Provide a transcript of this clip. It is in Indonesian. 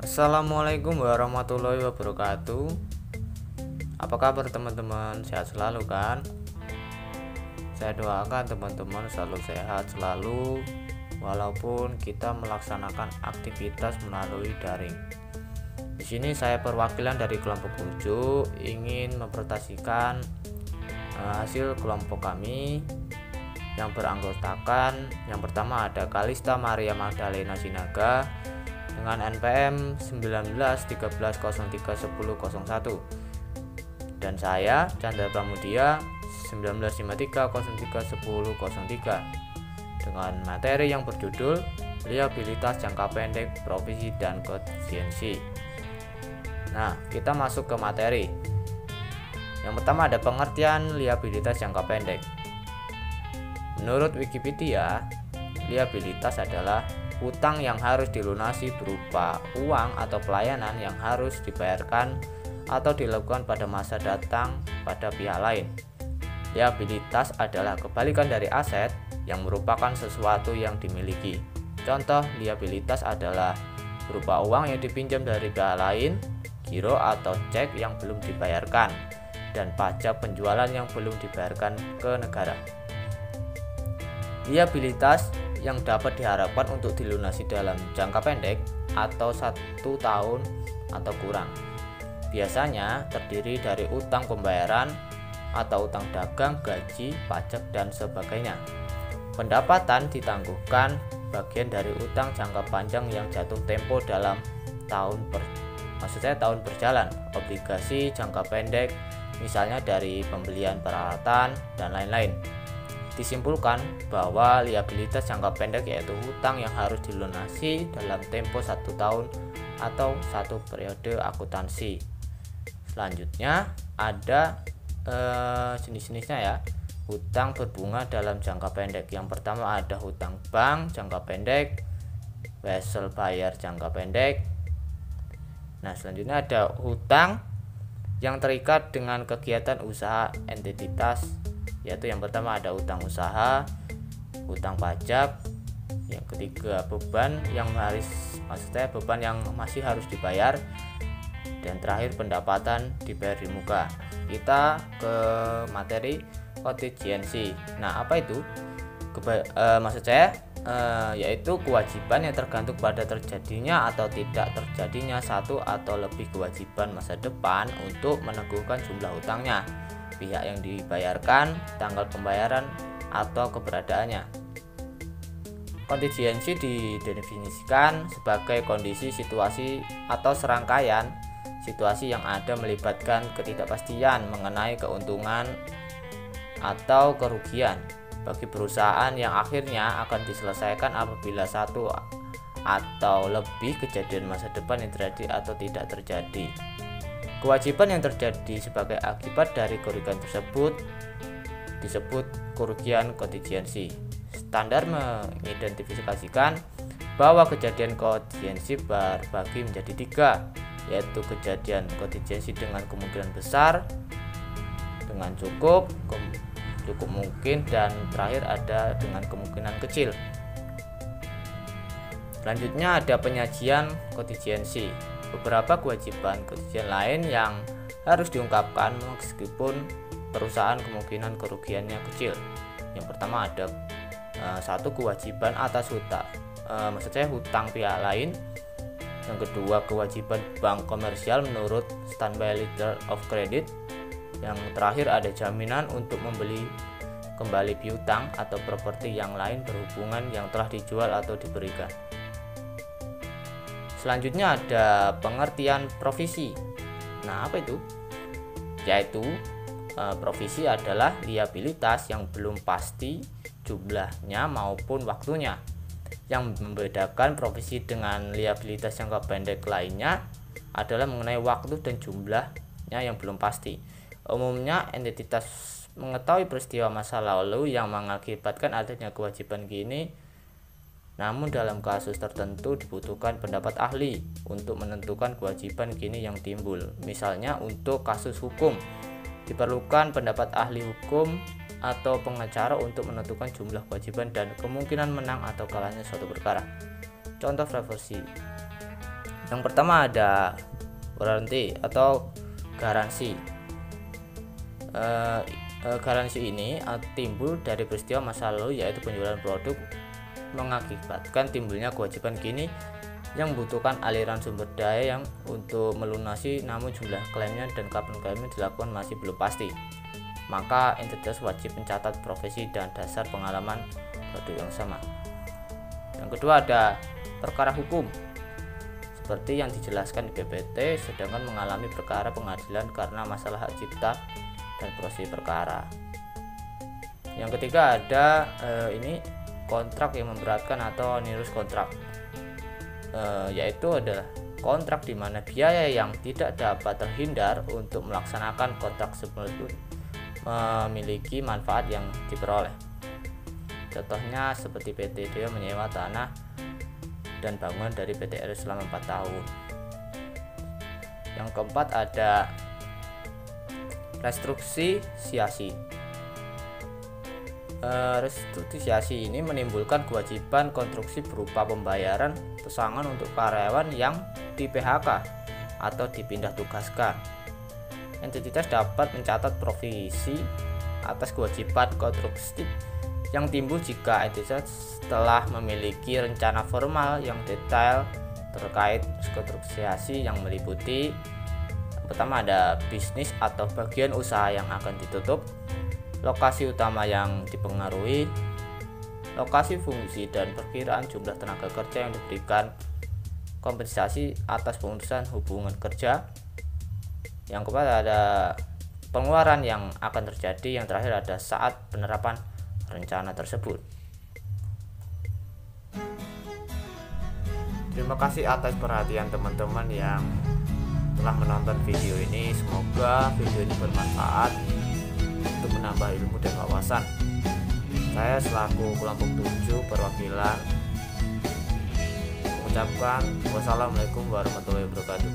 Assalamualaikum warahmatullahi wabarakatuh. Apa kabar teman-teman? Sehat selalu kan? Saya doakan teman-teman selalu sehat selalu walaupun kita melaksanakan aktivitas melalui daring. Di sini saya perwakilan dari kelompok 7 ingin mempresentasikan hasil kelompok kami yang beranggotakan yang pertama ada Kalista Maria Magdalena Sinaga dengan NPM 1913031001 dan saya Chandra Pramudia 1953031003 dengan materi yang berjudul liabilitas jangka pendek, provisi dan kontingensi. Nah, kita masuk ke materi. Yang pertama ada pengertian liabilitas jangka pendek. Menurut Wikipedia, liabilitas adalah hutang yang harus dilunasi berupa uang atau pelayanan yang harus dibayarkan atau dilakukan pada masa datang pada pihak lain. Liabilitas adalah kebalikan dari aset yang merupakan sesuatu yang dimiliki. Contoh liabilitas adalah berupa uang yang dipinjam dari pihak lain, giro atau cek yang belum dibayarkan, dan pajak penjualan yang belum dibayarkan ke negara. Liabilitas yang dapat diharapkan untuk dilunasi dalam jangka pendek atau 1 tahun atau kurang. Biasanya terdiri dari utang pembayaran atau utang dagang, gaji, pajak, dan sebagainya. Pendapatan ditangguhkan bagian dari utang jangka panjang yang jatuh tempo dalam tahun berjalan, obligasi jangka pendek, misalnya dari pembelian peralatan dan lain-lain. Disimpulkan bahwa liabilitas jangka pendek yaitu hutang yang harus dilunasi dalam tempo 1 tahun atau 1 periode akuntansi. Selanjutnya ada jenis-jenisnya ya. Hutang berbunga dalam jangka pendek. Yang pertama ada hutang bank jangka pendek, wesel bayar jangka pendek. Nah, selanjutnya ada hutang yang terikat dengan kegiatan usaha entitas, yaitu yang pertama ada hutang usaha, hutang pajak, yang ketiga beban yang masih harus dibayar, dan terakhir pendapatan dibayar di muka. Kita ke materi kontingensi. Nah, apa itu? Yaitu kewajiban yang tergantung pada terjadinya atau tidak terjadinya satu atau lebih kewajiban masa depan untuk meneguhkan jumlah hutangnya, pihak yang dibayarkan, tanggal pembayaran, atau keberadaannya. Kontingensi didefinisikan sebagai kondisi, situasi, atau serangkaian situasi yang ada melibatkan ketidakpastian mengenai keuntungan atau kerugian bagi perusahaan yang akhirnya akan diselesaikan apabila satu atau lebih kejadian masa depan yang terjadi atau tidak terjadi. Kewajiban yang terjadi sebagai akibat dari kerugian tersebut disebut kerugian kontingensi. Standar mengidentifikasikan bahwa kejadian kontingensi berbagi menjadi 3, yaitu kejadian kontingensi dengan kemungkinan besar, dengan cukup mungkin, dan terakhir ada dengan kemungkinan kecil. Selanjutnya ada penyajian kontingensi. Beberapa kewajiban kontingent lain yang harus diungkapkan meskipun perusahaan kemungkinan kerugiannya kecil. Yang pertama ada 1 kewajiban atas hutang, hutang pihak lain. Yang kedua kewajiban bank komersial menurut standby letter of credit. Yang terakhir ada jaminan untuk membeli kembali piutang atau properti yang lain berhubungan yang telah dijual atau diberikan. Selanjutnya ada pengertian provisi. Nah, apa itu? Yaitu provisi adalah liabilitas yang belum pasti jumlahnya maupun waktunya. Yang membedakan provisi dengan liabilitas jangka pendek lainnya adalah mengenai waktu dan jumlahnya yang belum pasti. Umumnya entitas mengetahui peristiwa masa lalu yang mengakibatkan adanya kewajiban kini, namun dalam kasus tertentu dibutuhkan pendapat ahli untuk menentukan kewajiban kini yang timbul. Misalnya untuk kasus hukum diperlukan pendapat ahli hukum atau pengacara untuk menentukan jumlah kewajiban dan kemungkinan menang atau kalahnya suatu perkara. Contoh reversi. Yang pertama ada warranty atau garansi. Garansi ini timbul dari peristiwa masa lalu, yaitu penjualan produk mengakibatkan timbulnya kewajiban kini yang membutuhkan aliran sumber daya yang untuk melunasi, namun jumlah klaimnya dan kapan klaimnya dilakukan masih belum pasti. Maka entitas wajib mencatat profesi dan dasar pengalaman produk yang sama. Yang kedua ada perkara hukum, seperti yang dijelaskan di PPT, sedangkan mengalami perkara pengadilan karena masalah hak cipta dan proses perkara. Yang ketiga ada ini kontrak yang memberatkan atau onerous kontrak, yaitu adalah kontrak di mana biaya yang tidak dapat terhindar untuk melaksanakan kontrak tersebut memiliki manfaat yang diperoleh. Contohnya seperti PT Deo menyewa tanah dan bangunan dari PT RI selama 4 tahun. Yang keempat ada restrukturisasi. Restrukturisasi ini menimbulkan kewajiban konstruksi berupa pembayaran pesangon untuk karyawan yang di PHK atau dipindah tugaskan. Entitas dapat mencatat provisi atas kewajiban konstruksi yang timbul jika entitas telah memiliki rencana formal yang detail terkait restrukturisasi yang meliputi pertama ada bisnis atau bagian usaha yang akan ditutup, lokasi utama yang dipengaruhi, lokasi fungsi dan perkiraan jumlah tenaga kerja yang diberikan, kompensasi atas pemutusan hubungan kerja. Yang keempat ada pengeluaran yang akan terjadi. Yang terakhir ada saat penerapan rencana tersebut. Terima kasih atas perhatian teman-teman yang telah menonton video ini. Semoga video ini bermanfaat untuk menambah ilmu dan wawasan. Saya selaku kelompok 7 perwakilan mengucapkan wassalamualaikum warahmatullahi wabarakatuh.